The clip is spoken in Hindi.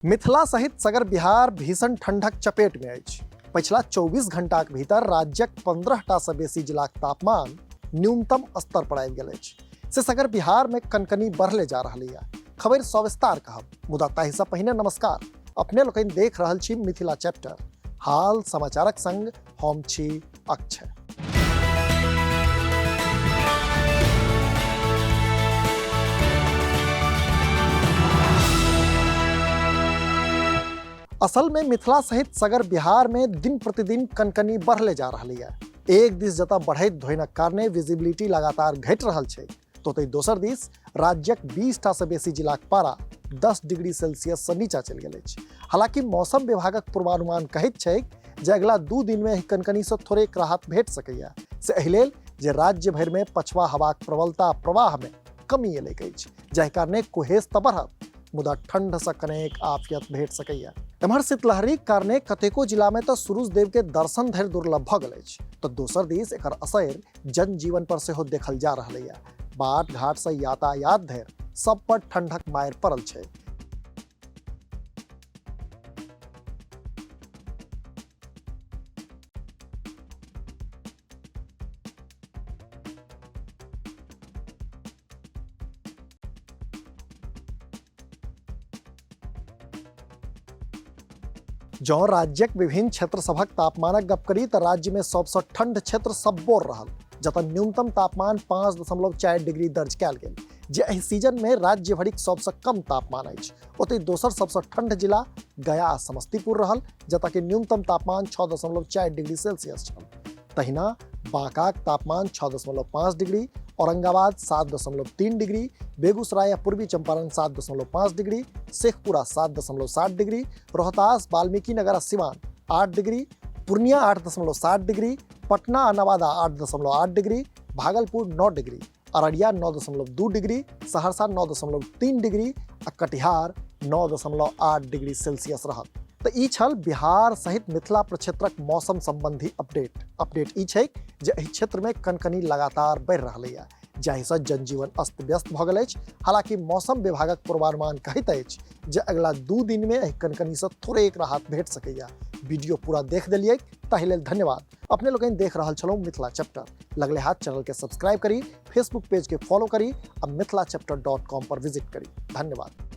मिथिला सहित सगर बिहार भीषण ठंडक चपेट में अछि। पिछला 24 घंटाक भीतर राज्यक 15टा सँ बेसी जिलाक तापमान न्यूनतम स्तर पर आबि गेल अछि। से सगर बिहार में कनकनी बढ़ले जा रहल अछि। खबर सविस्तार कहब, मुदा ताहि सँ पहिने नमस्कार। अपने लोकनि देख रहल छी मिथिला चैप्टर। हाल समाचारक संग हम छी अक्षय। असल में मिथिला सहित सगर बिहार में दिन प्रतिदिन कनकनी बढ़ले जा रही है। एक दिस जतऽ बढ़ैत धोइनक कारणे विजिबिलिटी लगातार घटि रहल छै, तोतै दोसर दिस राज्यक 20टा सँ बेसी जिलाक पारा 10 डिग्री सेल्सियस सँ नीचा चलि गेल अछि। हालांकि मौसम विभागक पूर्वानुमान कहैत छै जे अगिला 2 दिन में कनकनी सँ थोड़ेक राहत भेट सकैया। से एहि लेल जे राज्य भरि में पछवा हवाक प्रबलता प्रवाह में कमी एलैक अछि, जाहि कारणे कुहेस तऽ बढ़त, मुदा ठंड सँ कनेक आफियत भेट सकैया। एम्हर शीतलहरीक कारणे कतेको जिला में तऽ सूरुज देव के दर्शन धरि दुर्लभ भऽ गेल अछि, तऽ दोसर दिस एकर असर जनजीवन पर सेहो देखल जा रहल है। बाट घाट सँ यातायात धरि सब पर ठंडक मारि पड़ल छै। जँ राज्यक विभिन्न क्षेत्र सभक तापमानक गप करी तऽ राज्य में सबसँ ठंड क्षेत्र सबौर रहल, जतऽ न्यूनतम तापमान 5.4 डिग्री दर्ज कयल गेल, जे एहि सीजन में राज्य भरिक सबसँ कम तापमान अछि। ओतहि दोसर सबसँ ठंड जिला गया आ समस्तीपुर रहल, जतऽ के न्यूनतम तापमान 6.4 डिग्री सेल्सियस छल। तहिना बांकाक तापमान 6.5 डिग्री, औरंगाबाद 7.3 डिग्री, बेगूसराय पूर्वी Champaran 7.5 degree, Sheikhpura 7.7 degree, Rohtas Valmiki Nagar Siwan 8 degree, Purnia 8.7 degree, Patna और Nawada 8.8 degree, Bhagalpur 9 degree, Araria 9.2 degree, Saharsa 9.3 degree आ कटिहार 9.8 डिग्री सेल्सियस रहल। तऽ ई छल बिहार सहित मिथिला प्रक्षेत्रक मौसम संबंधी अपडेट ई छै जे एहि क्षेत्र में कनकनी लगातार बढ़ि रहल है, जाहि सँ जनजीवन अस्त व्यस्त भऽ गेल अछि। हालांकि मौसम विभागक पूर्वानुमान कहैत अछि जे अगिला 2 दिन में एहि कनकनी सँ थोड़ेक राहत भेट सकैया। वीडियो पूरा देख देलियै ताहि लेल धन्यवाद। अपने लोकनि देख रहल छलहुँ मिथिला चैप्टर। लगले हाथ चैनल के सब्सक्राइब करी, फेसबुक पेज के फॉलो करी आ मिथिलाचैप्टर.com पर विजिट करी। धन्यवाद।